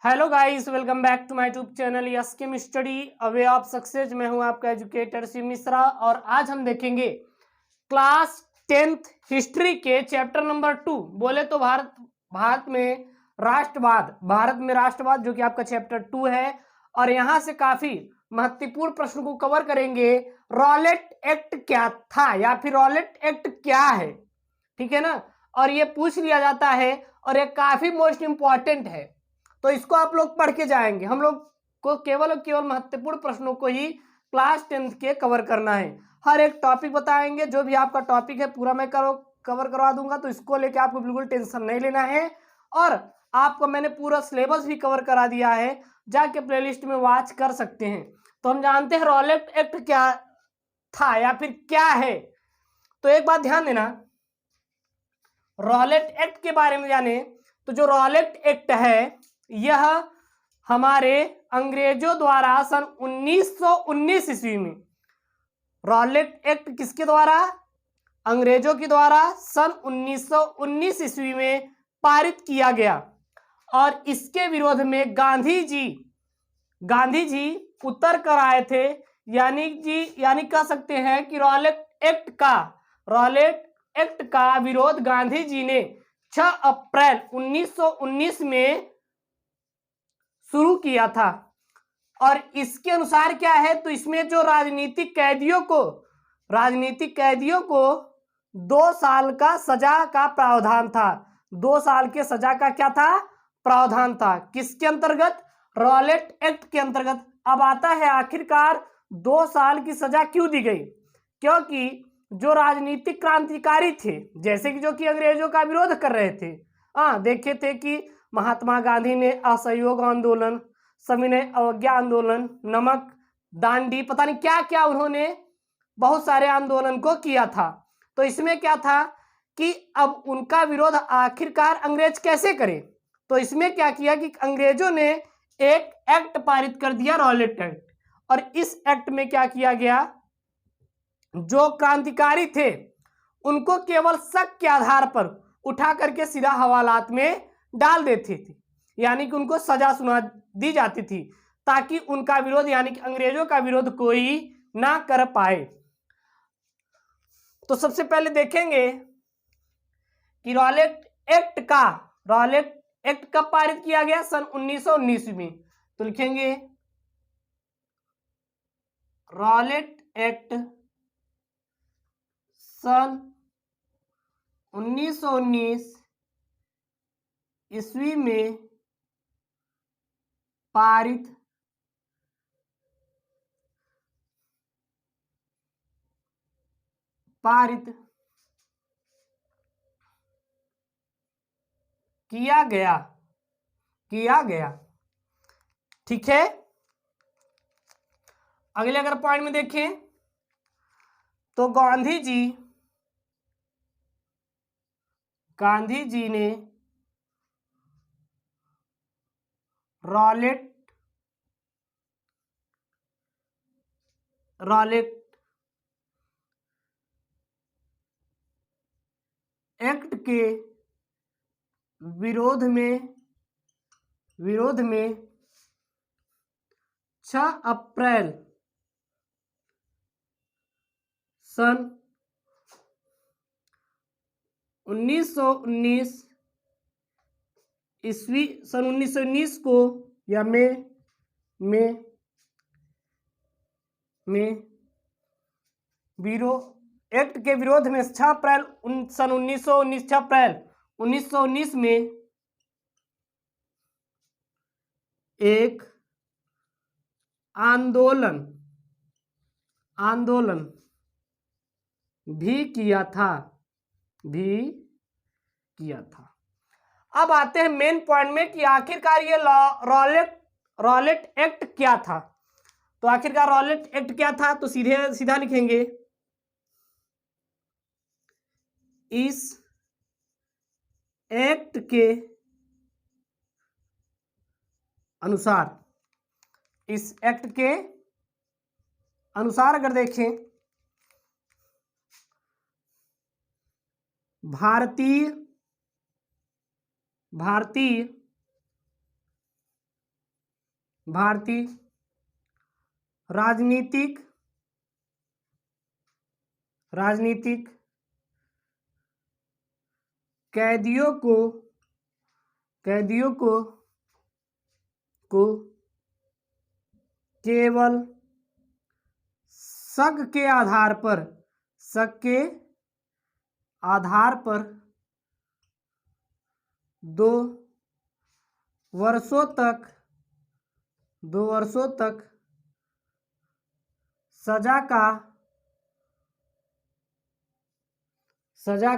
Hello guys, welcome back to my YouTube channel yes came study a way of success. मैं हूं आपका educator Shiv Mishra और आज हम देखेंगे क्लास 10th हिस्ट्री के चैप्टर नंबर 2। बोले तो भारत में राष्ट्रवाद जो कि आपका चैप्टर 2 है। और यहां से काफी महत्वपूर्ण प्रश्न को कवर करेंगे। रॉलेट एक्ट क्या था या फिर रॉलेट एक्ट क्या है, ठीक है ना। और ये पूछ लिया जाता है और ये काफी मोस्ट इंपॉर्टेंट है, तो इसको आप लोग पढ़ के जाएंगे। हम लोग को केवल और केवल महत्वपूर्ण प्रश्नों को ही क्लास 10th के कवर करना है। हर एक टॉपिक बताएंगे, जो भी आपका टॉपिक है पूरा मैं कवर करवा दूंगा, तो इसको लेके आपको बिल्कुल टेंशन नहीं लेना है। और आपको मैंने पूरा सिलेबस भी कवर करा दिया है, जाके प्लेलिस्ट में वॉच कर सकते हैं। तो हम जानते हैं रॉलेट एक्ट क्या था या फिर क्या है। तो एक बात ध्यान देना, रॉलेट एक्ट के बारे में जाने तो जो रॉलेट एक्ट है यह हमारे अंग्रेजों द्वारा सन 1919 ईस्वी में, रॉलेट एक्ट किसके द्वारा, अंग्रेजों के द्वारा सन 1919 ईस्वी में पारित किया गया। और इसके विरोध में गांधी जी उतर कर आए थे। यानी कह सकते हैं कि रॉलेट एक्ट का विरोध गांधी जी ने 6 अप्रैल 1919 में शुरू किया था। और इसके अनुसार क्या है, तो इसमें जो राजनीतिक कैदियों को 2 साल का सजा का प्रावधान था। 2 साल के सजा का क्या था, प्रावधान था। किसके अंतर्गत, रॉलेट एक्ट के अंतर्गत। अब आता है आखिरकार 2 साल की सजा क्यों दी गई, क्योंकि जो राजनीतिक क्रांतिकारी थे, जैसे कि जो कि अंग्रेजों का विरोध कर रहे थे, देखे थे कि महात्मा गांधी ने असहयोग आंदोलन, सविनय अवज्ञा आंदोलन, नमक दांडी, पता नहीं क्या क्या उन्होंने बहुत सारे आंदोलन को किया था। तो इसमें क्या था कि अब उनका विरोध आखिरकार अंग्रेज कैसे करे, तो इसमें क्या किया कि अंग्रेजों ने एक एक्ट पारित कर दिया, रॉलेट एक्ट। और इस एक्ट में क्या किया गया, जो क्रांतिकारी थे उनको केवल शक के आधार पर उठा करके सीधा हवालात में डाल देते थे, यानी कि उनको सजा सुना दी जाती थी, ताकि उनका विरोध यानी कि अंग्रेजों का विरोध कोई ना कर पाए। तो सबसे पहले देखेंगे कि रॉलेट एक्ट कब पारित किया गया, सन 1919 में। तो लिखेंगे रॉलेट एक्ट सन 1919 ईस्वी में पारित किया गया। ठीक है। अगले अगर पॉइंट में देखें तो गांधी जी ने रॉलेट एक्ट के विरोध में 6 अप्रैल सन 1919 को या में एक्ट के विरोध में 6 अप्रैल सन 1919 6 अप्रैल 1919 में एक आंदोलन भी किया था। अब आते हैं मेन पॉइंट में कि आखिरकार ये रॉलेट एक्ट क्या था। तो आखिरकार रॉलेट एक्ट क्या था, तो सीधा लिखेंगे इस एक्ट के अनुसार अगर देखें, भारतीय भारतीय राजनीतिक कैदियों को केवल शक के आधार पर 2 वर्षों तक सजा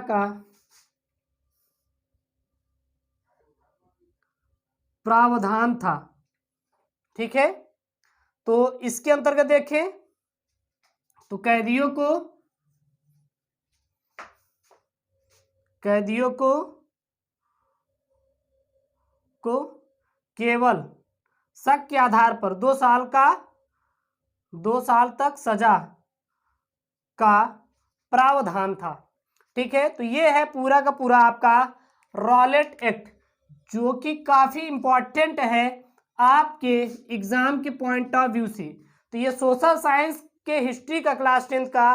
का प्रावधान था। ठीक है, तो इसके अंतर्गत देखें तो कैदियों को केवल शक के आधार पर 2 साल तक सजा का प्रावधान था। ठीक है, तो ये है पूरा का पूरा आपका रॉलेट एक्ट, जो कि काफी इंपॉर्टेंट है आपके एग्जाम के पॉइंट ऑफ व्यू से। तो ये सोशल साइंस के हिस्ट्री का क्लास 10 का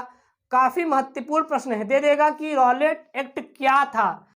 काफी महत्वपूर्ण प्रश्न है, दे देगा कि रॉलेट एक्ट क्या था।